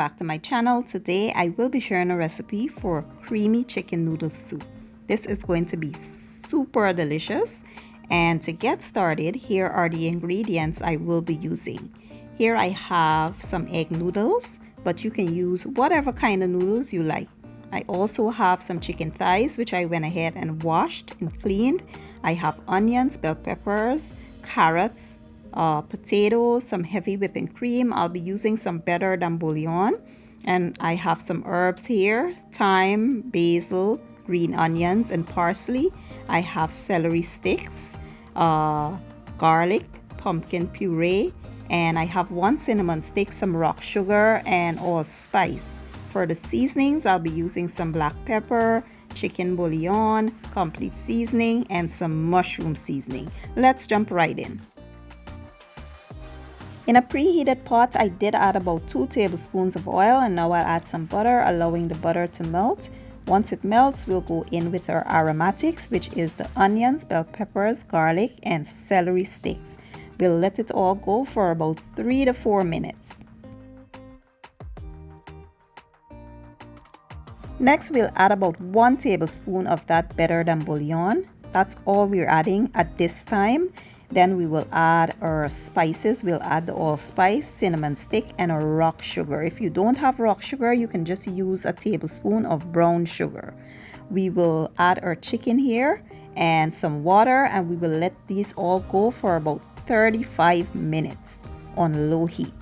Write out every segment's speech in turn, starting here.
back to my channel. Today I will be sharing a recipe for creamy chicken noodle soup. This is going to be super delicious, and to get started, here are the ingredients I will be using. Here I have some egg noodles, but you can use whatever kind of noodles you like. I also have some chicken thighs, which I went ahead and washed and cleaned. I have onions, bell peppers, carrots, potatoes, some heavy whipping cream. I'll be using some better than bouillon, and I have some herbs here: thyme, basil, green onions, and parsley. I have celery sticks, garlic, pumpkin puree, and I have 1 cinnamon stick, some rock sugar, and allspice. For the seasonings, I'll be using some black pepper, chicken bouillon, complete seasoning, and some mushroom seasoning. Let's jump right in. In a preheated pot, I did add about 2 tablespoons of oil, and now I'll add some butter, allowing the butter to melt. Once it melts, we'll go in with our aromatics, which is the onions, bell peppers, garlic, and celery sticks. We'll let it all go for about 3 to 4 minutes. Next, we'll add about 1 tablespoon of that better than bouillon. That's all we're adding at this time. Then we will add our spices. We'll add the allspice, cinnamon stick, and a rock sugar. If you don't have rock sugar, you can just use a tablespoon of brown sugar. We will add our chicken here and some water, and we will let these all go for about 35 minutes on low heat.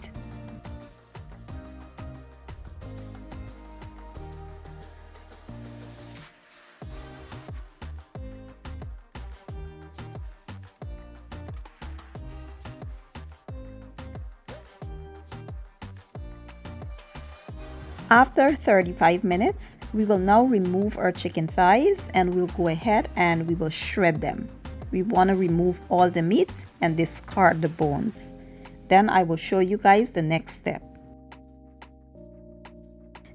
After 35 minutes, we will now remove our chicken thighs, and we'll go ahead and we will shred them. We want to remove all the meat and discard the bones. Then I will show you guys the next step.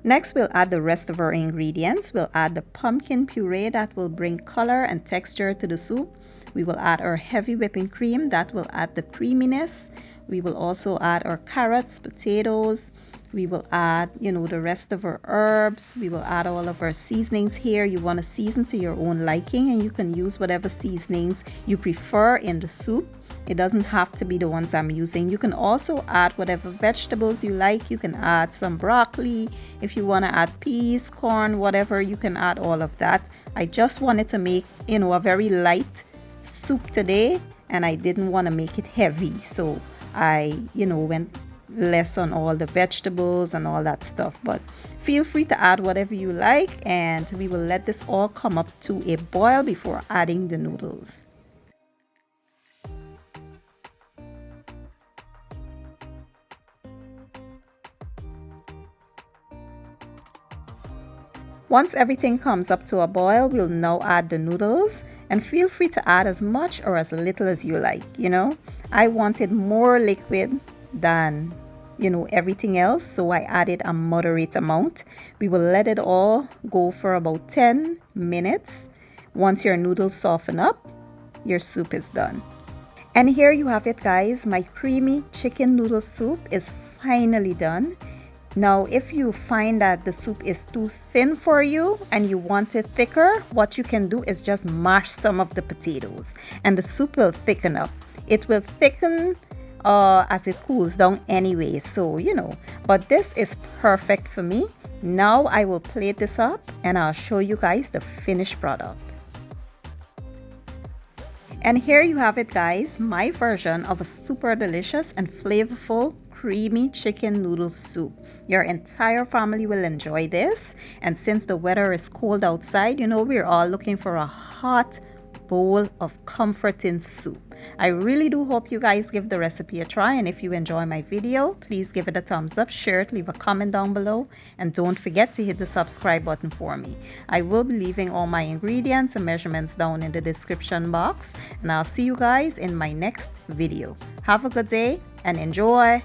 Next, we'll add the rest of our ingredients. We'll add the pumpkin puree that will bring color and texture to the soup. We will add our heavy whipping cream that will add the creaminess. We will also add our carrots, potatoes. We will add, the rest of our herbs. We will add all of our seasonings here. You want to season to your own liking, and you can use whatever seasonings you prefer in the soup. It doesn't have to be the ones I'm using. You can also add whatever vegetables you like. You can add some broccoli. If you want to add peas, corn, whatever, you can add all of that. I just wanted to make, a very light soup today, and I didn't want to make it heavy. So I, went less on all the vegetables and all that stuff, but feel free to add whatever you like, and we will let this all come up to a boil before adding the noodles. Once everything comes up to a boil, we'll now add the noodles, and feel free to add as much or as little as you like. I wanted more liquid than everything else, so I added a moderate amount. We will let it all go for about 10 minutes. Once your noodles soften up, your soup is done. And here you have it, guys. My creamy chicken noodle soup is finally done. Now, if you find that the soup is too thin for you and you want it thicker, what you can do is just mash some of the potatoes, and the soup will thicken up. It will thicken as it cools down anyway, so but this is perfect for me. Now I will plate this up, and I'll show you guys the finished product. And here you have it, guys, my version of a super delicious and flavorful creamy chicken noodle soup. Your entire family will enjoy this, and since the weather is cold outside, we're all looking for a hot bowl of comforting soup. I really do hope you guys give the recipe a try, and if you enjoy my video, please give it a thumbs up, share it, leave a comment down below, and don't forget to hit the subscribe button for me. I will be leaving all my ingredients and measurements down in the description box, and I'll see you guys in my next video. Have a good day and enjoy!